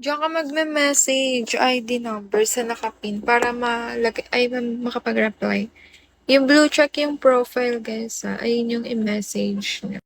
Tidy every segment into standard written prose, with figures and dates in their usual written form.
Diyan ka magme-message ID number sa nakapin para makapag-reply. Yung blue check yung profile, guys, ayun yung i-message niyo.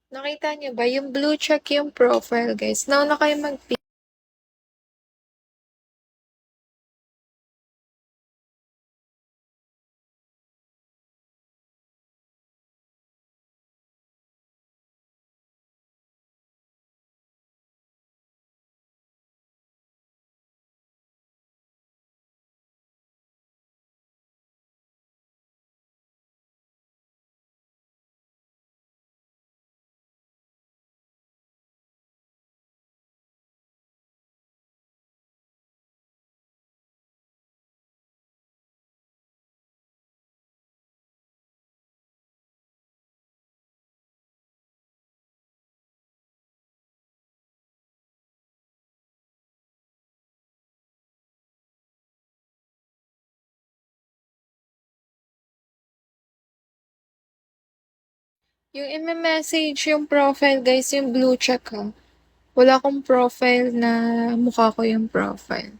Nakita niyo ba? Yung blue check yung profile, guys. Nauna kayo mag-pin. Yung i-message yung profile, guys, yung blue check, ha. Wala akong profile na mukha ko yung profile.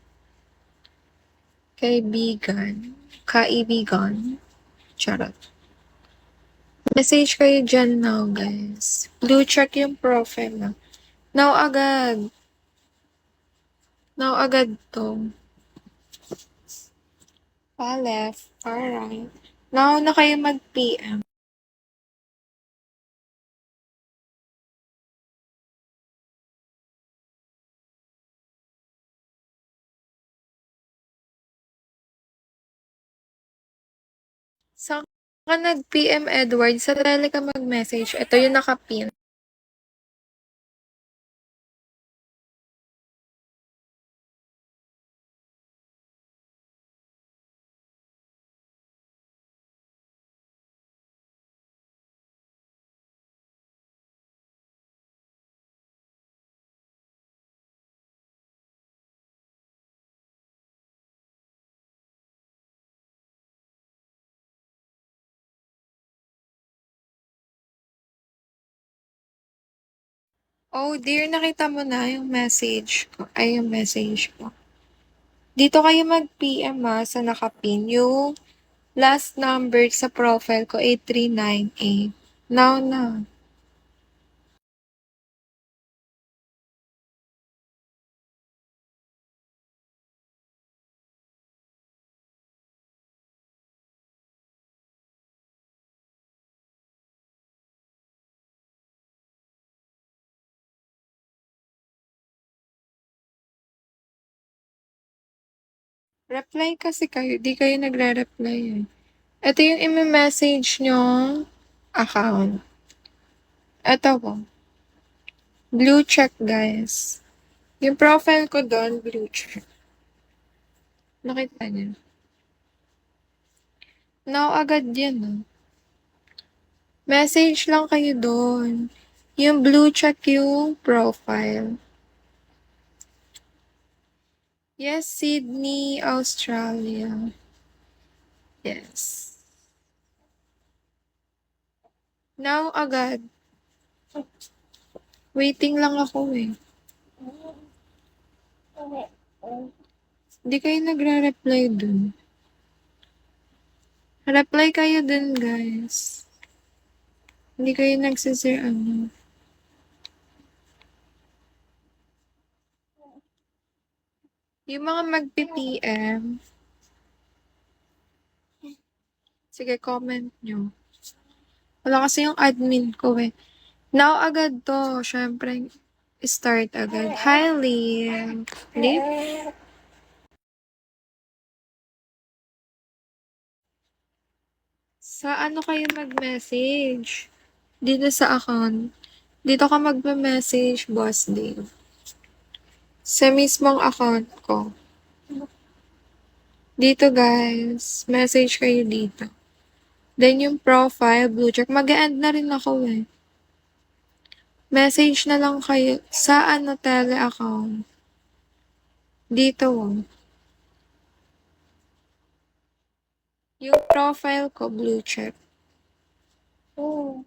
Kaibigan. Kaibigan. Charot. Message kayo dyan now, guys. Blue check yung profile na. Now agad. Now agad to. Pa left, pa right. Now na kayo mag-PM. Saan ka nag-PM, Edward? Sa tele ka mag-message. Ito yung nakapin. Oh dear, nakita mo na yung message ko. Ay, yung message ko. Dito kayo mag-PM sa nakapin. Yung last number sa profile ko, 8398. Now na. Reply kasi kayo. Di kayo nagre-reply eh. Ito yung i-message nyo account. Ito po. Blue check, guys. Yung profile ko doon, blue check. Nakita niyo. Now, agad yan, no? Message lang kayo doon. Yung blue check yung profile. Yes, Sydney, Australia. Yes. Now, agad. Waiting lang ako eh. Hindi kayo nagre-reply dun. Reply kayo dun, guys. Hindi kayo nagsisir ano. Yung mga mag-PM, sige, comment nyo. Wala kasi yung admin ko eh. Now agad to. Syempre, start agad. Hi, Liv. Liv? Sa ano kayo mag-message? Dito sa account. Dito ka magme-message, Boss Dave. Sa mismong account ko. Dito guys, message kayo dito. Then yung profile, blue check. Mag-end na rin ako eh. Message na lang kayo sa ano tele account. Dito oh. Yung profile ko, blue check. Oh.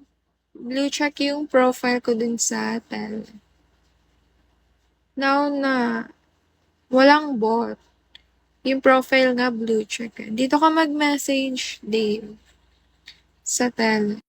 Blue check yung profile ko dun sa tele. Now na, walang bot. Yung profile nga blue check. Dito ka mag-message, Dave. Sa tele.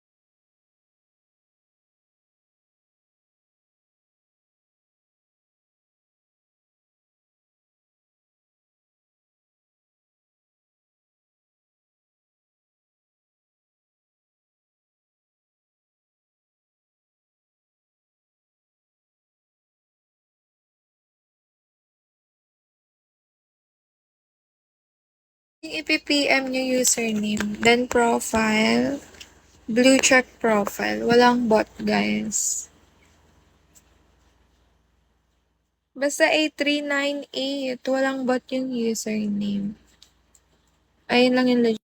Yung ipipm nyo username, then profile, blue check profile. Walang bot, guys. Basta 8398. Walang bot yung username. Ayun lang yung legit.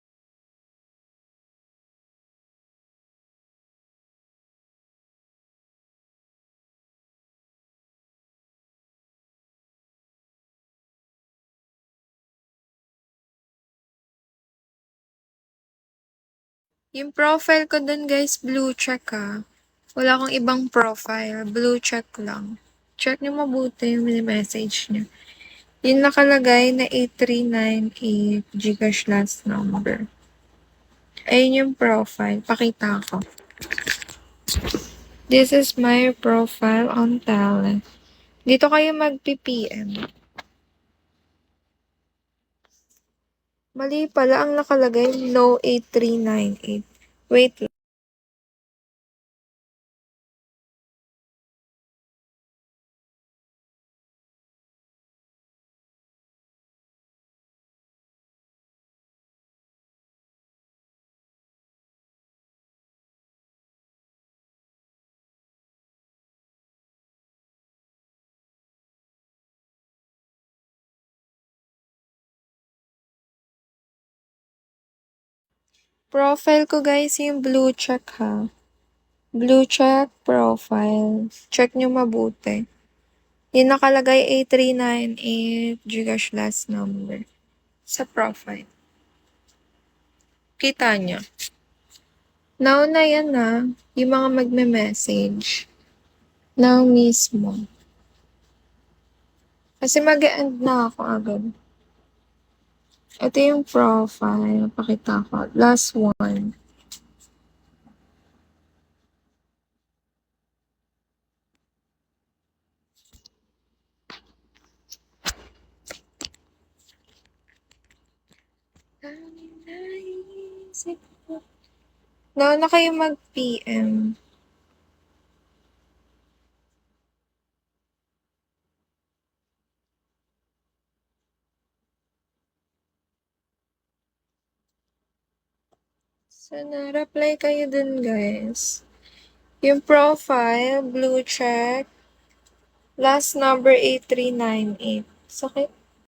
Yung profile ko dun, guys, blue check ha. Wala akong ibang profile. Blue check lang. Check nyo mabuti yung message nyo. Yung nakalagay na 8398 Gcash last number. Ayun yung profile. Pakita ko. This is my profile on Talent. Dito kayo mag-PPM. Mali pala ang nakalagay, no 8398. Wait lang. Profile ko guys, yung blue check ha. Blue check profile. Check nyo mabuti. Yung nakalagay 8398 Gcash last number. Sa profile. Kita nyo. Now na yan na, yung mga magme-message. Now mismo. Kasi mag-end na ako agad. Ito yung profile. Pakita ko. Last one. Na kayo mag-PM. So, na-reply kayo dun, guys. Yung profile, blue check, last number 8398. Sakit.